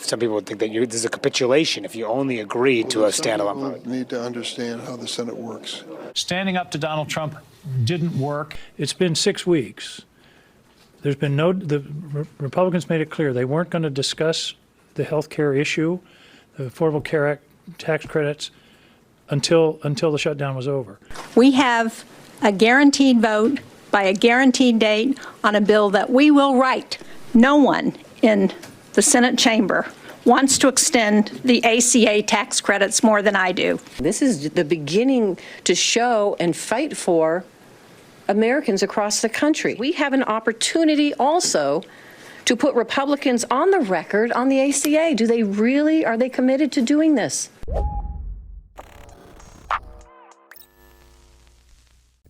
some people would think that there's a capitulation if you only agree to a standalone vote. Need to understand how the Senate works. Standing up to Donald Trump didn't work. It's been 6 weeks. There's been the Republicans made it clear they weren't going to discuss the health care issue, the Affordable Care Act tax credits, until the shutdown was over. We have a guaranteed vote by a guaranteed date on a bill that we will write. No one in the Senate chamber wants to extend the ACA tax credits more than I do. This is the beginning to show and fight for Americans across the country. We have an opportunity also to put Republicans on the record on the ACA. Are they committed to doing this?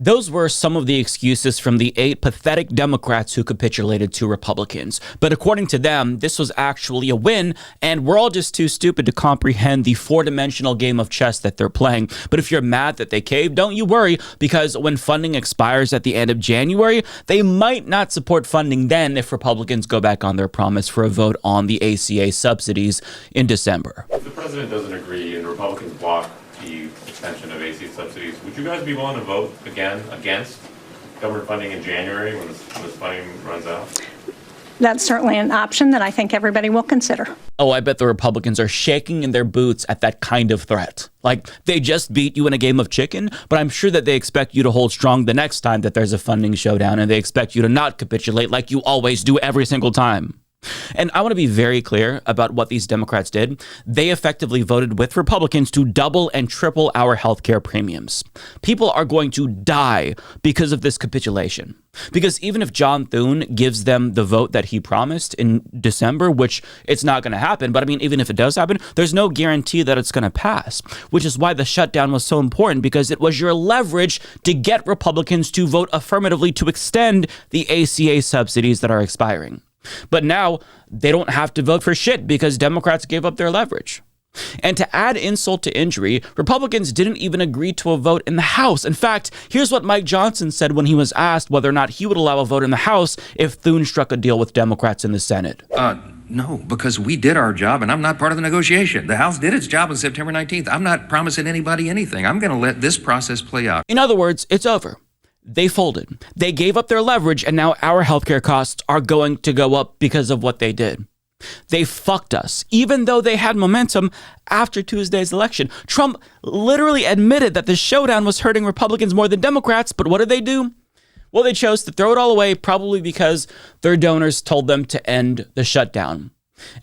Those were some of the excuses from the 8 pathetic Democrats who capitulated to Republicans. But according to them, this was actually a win, and we're all just too stupid to comprehend the 4-dimensional game of chess that they're playing. But if you're mad that they caved, don't you worry, because when funding expires at the end of January, they might not support funding then if Republicans go back on their promise for a vote on the ACA subsidies in December. If the president doesn't agree and Republicans block the extension of ACA subsidies, would you guys be willing to vote again against government funding in January when this funding runs out? That's certainly an option that I think everybody will consider. Oh, I bet the Republicans are shaking in their boots at that kind of threat. Like, they just beat you in a game of chicken, but I'm sure that they expect you to hold strong the next time that there's a funding showdown, and they expect you to not capitulate like you always do every single time. And I want to be very clear about what these Democrats did. They effectively voted with Republicans to double and triple our healthcare premiums. People are going to die because of this capitulation. Because even if John Thune gives them the vote that he promised in December, which it's not going to happen, but I mean, even if it does happen, there's no guarantee that it's going to pass, which is why the shutdown was so important, because it was your leverage to get Republicans to vote affirmatively to extend the ACA subsidies that are expiring. But now they don't have to vote for shit because Democrats gave up their leverage. And to add insult to injury, Republicans didn't even agree to a vote in the House. In fact, here's what Mike Johnson said when he was asked whether or not he would allow a vote in the House if Thune struck a deal with Democrats in the Senate. No, because we did our job and I'm not part of the negotiation. The House did its job on September 19th. I'm not promising anybody anything. I'm going to let this process play out. In other words, it's over. They folded. They gave up their leverage, and now our healthcare costs are going to go up because of what they did. They fucked us, even though they had momentum after Tuesday's election. Trump literally admitted that the showdown was hurting Republicans more than Democrats, but what did they do? Well, they chose to throw it all away, probably because their donors told them to end the shutdown.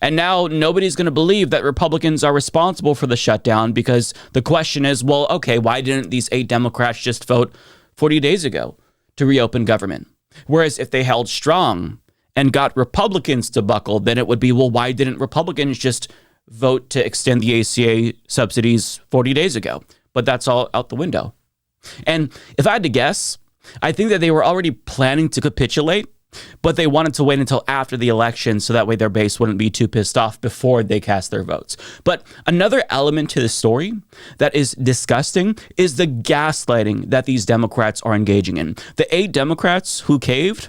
And now nobody's going to believe that Republicans are responsible for the shutdown, because the question is, well, okay, why didn't these 8 Democrats just vote 40 days ago to reopen government? Whereas if they held strong and got Republicans to buckle, then it would be, well, why didn't Republicans just vote to extend the ACA subsidies 40 days ago? But that's all out the window. And if I had to guess, I think that they were already planning to capitulate, but they wanted to wait until after the election so that way their base wouldn't be too pissed off before they cast their votes. But another element to the story that is disgusting is the gaslighting that these Democrats are engaging in. The 8 Democrats who caved,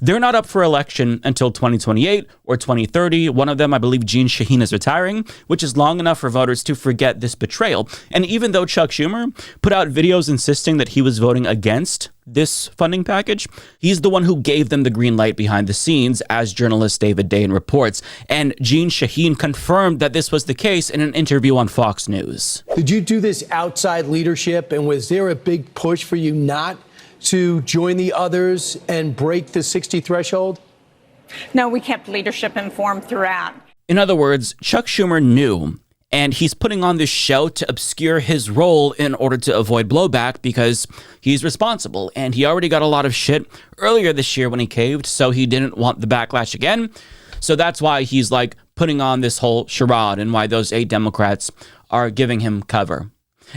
they're not up for election until 2028 or 2030. One of them, I believe Gene Shaheen, is retiring, which is long enough for voters to forget this betrayal. And even though Chuck Schumer put out videos insisting that he was voting against this funding package, he's the one who gave them the green light behind the scenes, as journalist David Dayen reports. And Gene Shaheen confirmed that this was the case in an interview on Fox News. Did you do this outside leadership, and was there a big push for you not to join the others and break the 60 threshold? No, we kept leadership informed throughout. In other words, Chuck Schumer knew, and he's putting on this show to obscure his role in order to avoid blowback because he's responsible. And he already got a lot of shit earlier this year when he caved, so he didn't want the backlash again. So that's why he's like putting on this whole charade and why those 8 Democrats are giving him cover.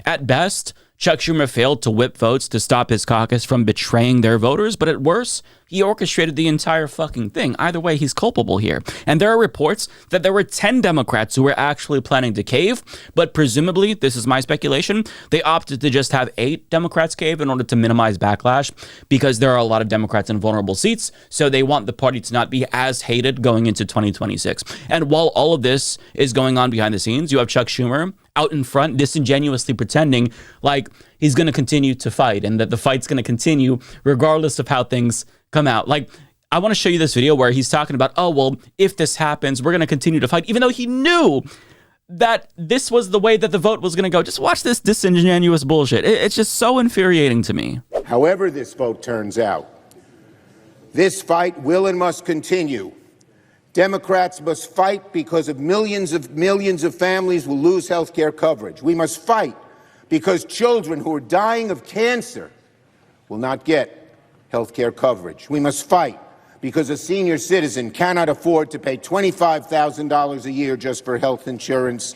At best, Chuck Schumer failed to whip votes to stop his caucus from betraying their voters, but at worst, he orchestrated the entire fucking thing. Either way, he's culpable here. And there are reports that there were 10 Democrats who were actually planning to cave, but presumably, this is my speculation, they opted to just have 8 Democrats cave in order to minimize backlash because there are a lot of Democrats in vulnerable seats, so they want the party to not be as hated going into 2026. And while all of this is going on behind the scenes, you have Chuck Schumer out in front disingenuously pretending like he's going to continue to fight and that the fight's going to continue regardless of how things come out. Like, I want to show you this video where he's talking about, oh, well, if this happens, we're going to continue to fight, even though he knew that this was the way that the vote was going to go. Just watch this disingenuous bullshit. It's just so infuriating to me. However this vote turns out, this fight will and must continue. Democrats must fight because of millions of families will lose health care coverage. We must fight because children who are dying of cancer will not get health care coverage. We must fight because a senior citizen cannot afford to pay $25,000 a year just for health insurance.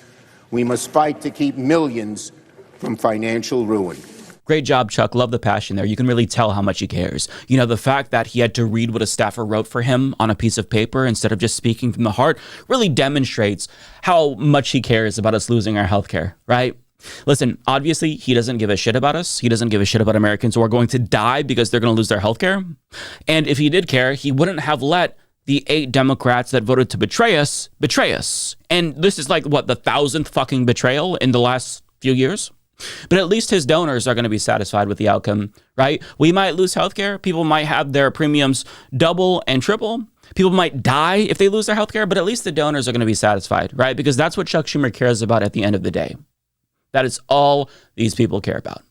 We must fight to keep millions from financial ruin. Great job, Chuck. Love the passion there. You can really tell how much he cares. You know, the fact that he had to read what a staffer wrote for him on a piece of paper instead of just speaking from the heart really demonstrates how much he cares about us losing our healthcare, right? Listen, obviously, he doesn't give a shit about us. He doesn't give a shit about Americans who are going to die because they're going to lose their healthcare. And if he did care, he wouldn't have let the 8 Democrats that voted to betray us. And this is like, what, the 1,000th fucking betrayal in the last few years? But at least his donors are going to be satisfied with the outcome, right? We might lose healthcare. People might have their premiums double and triple. People might die if they lose their healthcare, but at least the donors are going to be satisfied, right? Because that's what Chuck Schumer cares about at the end of the day. That is all these people care about.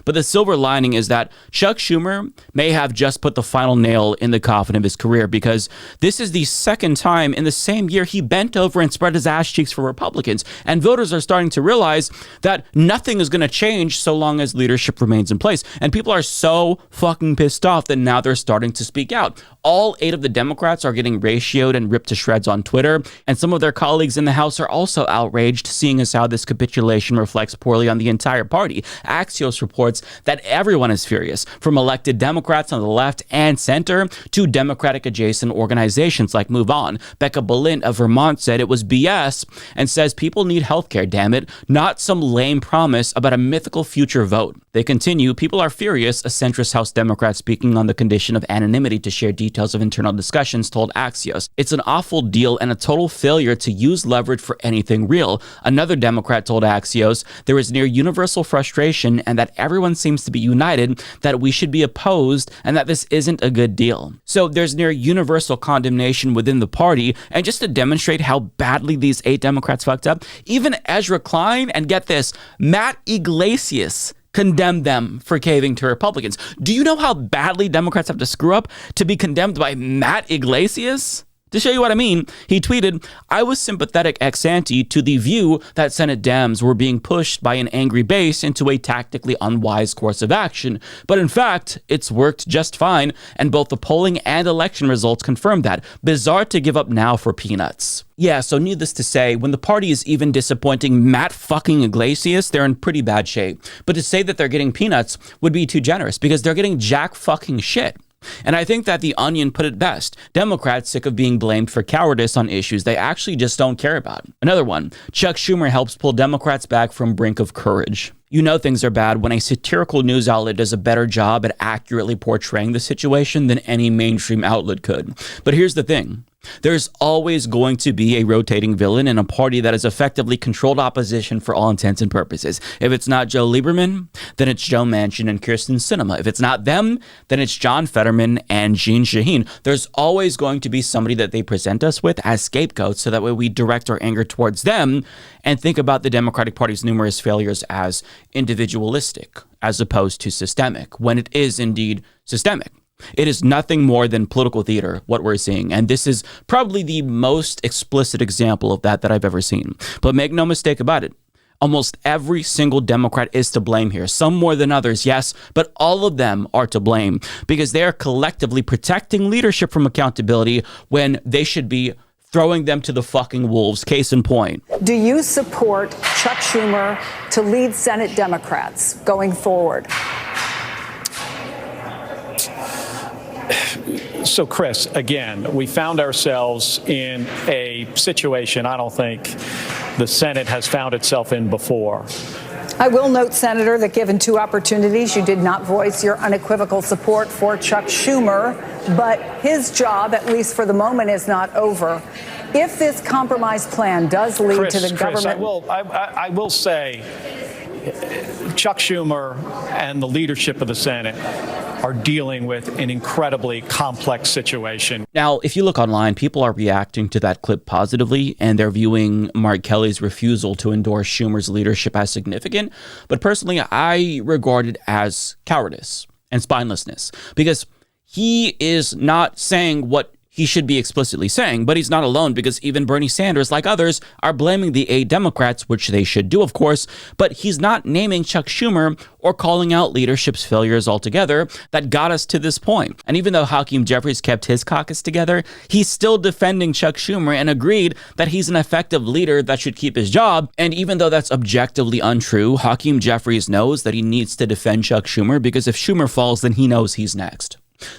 But the silver lining is that Chuck Schumer may have just put the final nail in the coffin of his career, because this is the second time in the same year he bent over and spread his ass cheeks for Republicans. And voters are starting to realize that nothing is going to change so long as leadership remains in place. And people are so fucking pissed off that now they're starting to speak out. All 8 of the Democrats are getting ratioed and ripped to shreds on Twitter, and some of their colleagues in the House are also outraged, seeing as how this capitulation reflects poorly on the entire party. Axios reports that everyone is furious, from elected Democrats on the left and center to Democratic-adjacent organizations like Move On. Becca Balint of Vermont said it was BS and says people need healthcare, damn it, not some lame promise about a mythical future vote. They continue, people are furious, a centrist House Democrat speaking on the condition of anonymity to share details of internal discussions told Axios. It's an awful deal and a total failure to use leverage for anything real. Another Democrat told Axios there is near universal frustration and that everyone seems to be united that we should be opposed and that this isn't a good deal. So there's near universal condemnation within the party, and just to demonstrate how badly these 8 Democrats fucked up, even Ezra Klein and get this, Matt Iglesias condemned them for caving to Republicans. Do you know how badly Democrats have to screw up to be condemned by Matt Iglesias? To show you what I mean, he tweeted, I was sympathetic ex ante to the view that Senate Dems were being pushed by an angry base into a tactically unwise course of action. But in fact, it's worked just fine, and both the polling and election results confirm that. Bizarre to give up now for peanuts. Yeah, so needless to say, when the party is even disappointing Matt fucking Iglesias, they're in pretty bad shape. But to say that they're getting peanuts would be too generous, because they're getting jack fucking shit. And I think that The Onion put it best. Democrats sick of being blamed for cowardice on issues they actually just don't care about. Another one, Chuck Schumer helps pull Democrats back from brink of courage. You know things are bad when a satirical news outlet does a better job at accurately portraying the situation than any mainstream outlet could. But here's the thing. There's always going to be a rotating villain in a party that is effectively controlled opposition for all intents and purposes. If it's not Joe Lieberman, then it's Joe Manchin and Kyrsten Sinema. If it's not them, then it's John Fetterman and Jeanne Shaheen. There's always going to be somebody that they present us with as scapegoats, so that way we direct our anger towards them and think about the Democratic Party's numerous failures as individualistic as opposed to systemic, when it is indeed systemic. It is nothing more than political theater, what we're seeing. And this is probably the most explicit example of that I've ever seen. But make no mistake about it. Almost every single Democrat is to blame here. Some more than others, yes, but all of them are to blame because they are collectively protecting leadership from accountability when they should be throwing them to the fucking wolves. Case in point. Do you support Chuck Schumer to lead Senate Democrats going forward? So, Chris, again, we found ourselves in a situation I don't think the Senate has found itself in before. I will note, Senator, that given two opportunities, you did not voice your unequivocal support for Chuck Schumer, but his job, at least for the moment, is not over. If this compromise plan does lead to the government... I will say Chuck Schumer and the leadership of the Senate are dealing with an incredibly complex situation. Now, if you look online, people are reacting to that clip positively, and they're viewing Mark Kelly's refusal to endorse Schumer's leadership as significant. But personally, I regard it as cowardice and spinelessness, because he is not saying what he should be explicitly saying, but he's not alone, because even Bernie Sanders, like others, are blaming the 8 Democrats, which they should do, of course, but he's not naming Chuck Schumer or calling out leadership's failures altogether that got us to this point. And even though Hakeem Jeffries kept his caucus together, he's still defending Chuck Schumer and agreed that he's an effective leader that should keep his job. And even though that's objectively untrue, Hakeem Jeffries knows that he needs to defend Chuck Schumer, because if Schumer falls, then he knows he's next.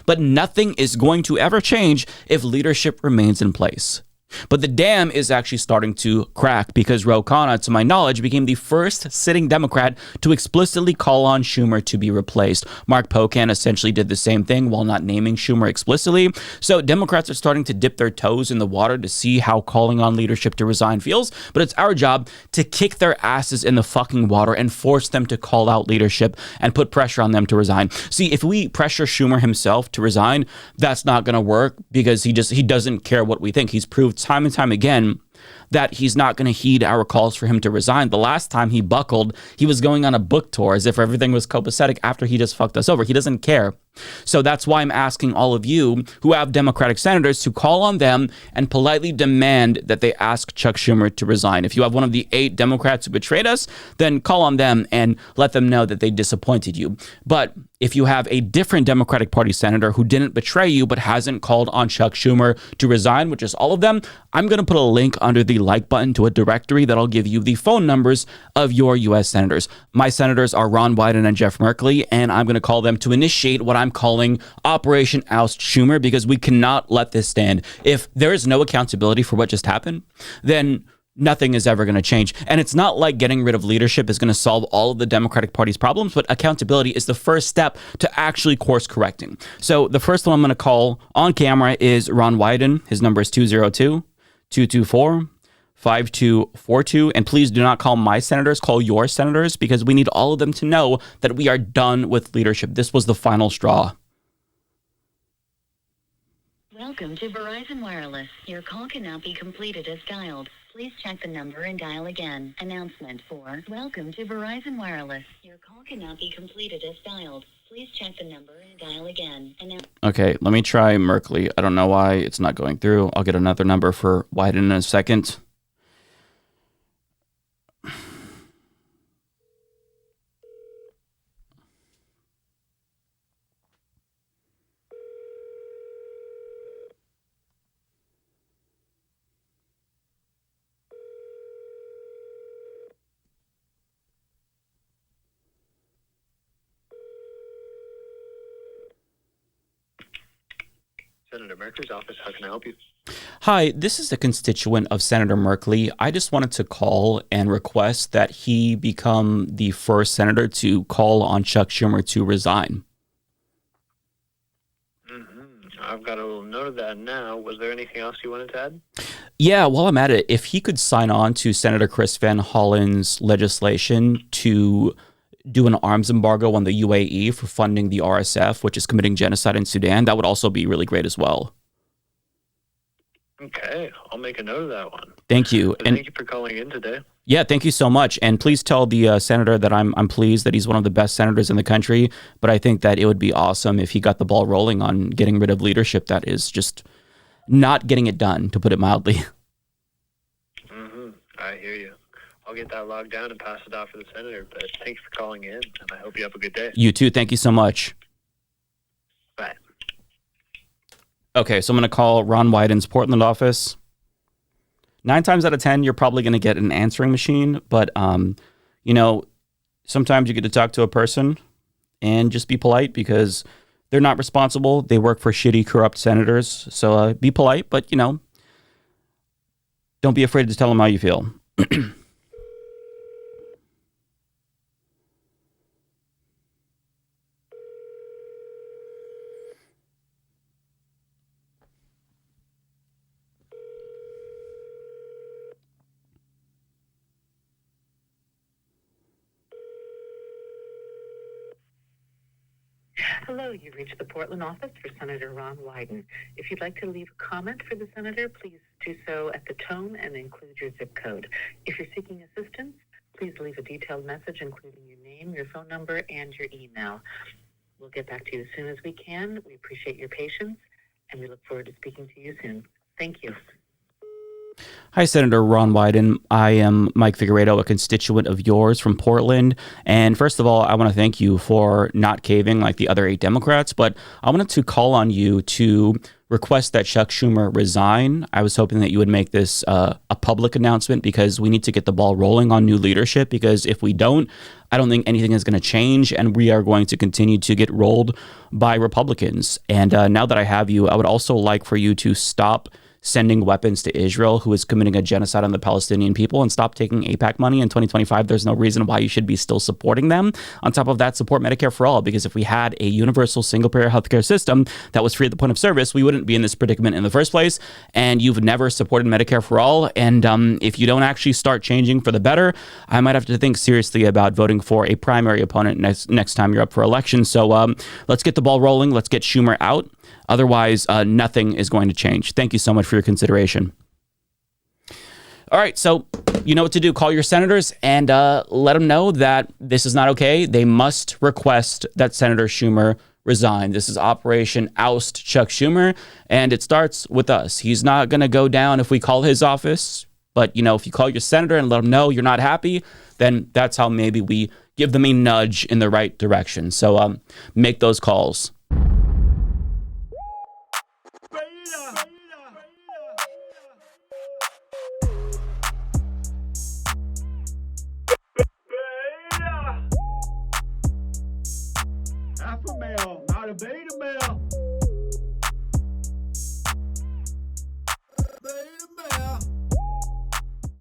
But nothing is going to ever change if leadership remains in place. But the dam is actually starting to crack, because Ro Khanna, to my knowledge, became the first sitting Democrat to explicitly call on Schumer to be replaced. Mark Pocan essentially did the same thing while not naming Schumer explicitly. So Democrats are starting to dip their toes in the water to see how calling on leadership to resign feels. But it's our job to kick their asses in the fucking water and force them to call out leadership and put pressure on them to resign. See, if we pressure Schumer himself to resign, that's not going to work, because he doesn't care what we think. He's proved time and time again that he's not going to heed our calls for him to resign. The last time he buckled, he was going on a book tour as if everything was copacetic after he just fucked us over. He doesn't care. So that's why I'm asking all of you who have Democratic senators to call on them and politely demand that they ask Chuck Schumer to resign. If you have one of the 8 Democrats who betrayed us, then call on them and let them know that they disappointed you. But if you have a different Democratic Party senator who didn't betray you but hasn't called on Chuck Schumer to resign, which is all of them, I'm going to put a link under the like button to a directory that'll give you the phone numbers of your U.S. senators. My senators are Ron Wyden and Jeff Merkley, and I'm going to call them to initiate what I'm calling Operation Oust Schumer, because we cannot let this stand. If there is no accountability for what just happened, then nothing is ever going to change. And it's not like getting rid of leadership is going to solve all of the Democratic Party's problems, but accountability is the first step to actually course correcting. So the first one I'm going to call on camera is Ron Wyden. His number is 202-224-5242. And please do not call my senators, call your senators, because we need all of them to know that we are done with leadership. This was the final straw. Welcome to Verizon Wireless. Your call cannot be completed as dialed. Please check the number and dial again. Announcement for Welcome to Verizon Wireless. Your call cannot be completed as dialed. Please check the number and dial again. Okay, let me try Merkley. I don't know why it's not going through. I'll get another number for Wyden in a second. Senator Merkley's office. How can I help you? Hi, this is a constituent of Senator Merkley. I just wanted to call and request that he become the first senator to call on Chuck Schumer to resign. I've got a little note of that now. Was there anything else you wanted to add? Yeah, while I'm at it, if he could sign on to Senator Chris Van Hollen's legislation to do an arms embargo on the UAE for funding the RSF, which is committing genocide in Sudan, that would also be really great as well. Okay, I'll make a note of that one. Thank you. And thank you for calling in today. Yeah, thank you so much. And please tell the senator that I'm pleased that he's one of the best senators in the country. But I think that it would be awesome if he got the ball rolling on getting rid of leadership that is just not getting it done, to put it mildly. I hear you. I'll get that logged down and pass it off to the senator. But thank you for calling in, and I hope you have a good day. You too. Thank you so much. Bye. Okay, so I'm going to call Ron Wyden's Portland office. 9 times out of 10, you're probably going to get an answering machine. But, you know, sometimes you get to talk to a person and just be polite because they're not responsible. They work for shitty, corrupt senators. So be polite, but, you know, don't be afraid to tell them how you feel. Hello, you've reached the Portland office for Senator Ron Wyden. If you'd like to leave a comment for the senator, please do so at the tone and include your zip code. If you're seeking assistance, please leave a detailed message including your name, your phone number, and your email. We'll get back to you as soon as we can. We appreciate your patience, and we look forward to speaking to you soon. Thank you. Hi, Senator Ron Wyden. I am Mike Figueredo, a constituent of yours from Portland. And first of all, I want to thank you for not caving like the other 8 Democrats, but I wanted to call on you to request that Chuck Schumer resign. I was hoping that you would make this a public announcement because we need to get the ball rolling on new leadership, because if we don't, I don't think anything is going to change, and we are going to continue to get rolled by Republicans. And now that I have you, I would also like for you to stop sending weapons to Israel, who is committing a genocide on the Palestinian people, and stop taking AIPAC money in 2025. There's no reason why you should be still supporting them. On top of that, support Medicare for all, because if we had a universal single-payer healthcare system that was free at the point of service, we wouldn't be in this predicament in the first place. And you've never supported Medicare for all. And if you don't actually start changing for the better, I might have to think seriously about voting for a primary opponent next time you're up for election. So let's get the ball rolling. Let's get Schumer out. Otherwise, nothing is going to change. Thank you so much for your consideration. All right, so you know what to do. Call your senators and let them know that this is not okay. They must request that Senator Schumer resign. This is Operation Oust Chuck Schumer, and it starts with us. He's not going to go down if we call his office, but, you know, if you call your senator and let them know you're not happy, then that's how maybe we give them a nudge in the right direction. So make those calls. Alpha male, not a beta male.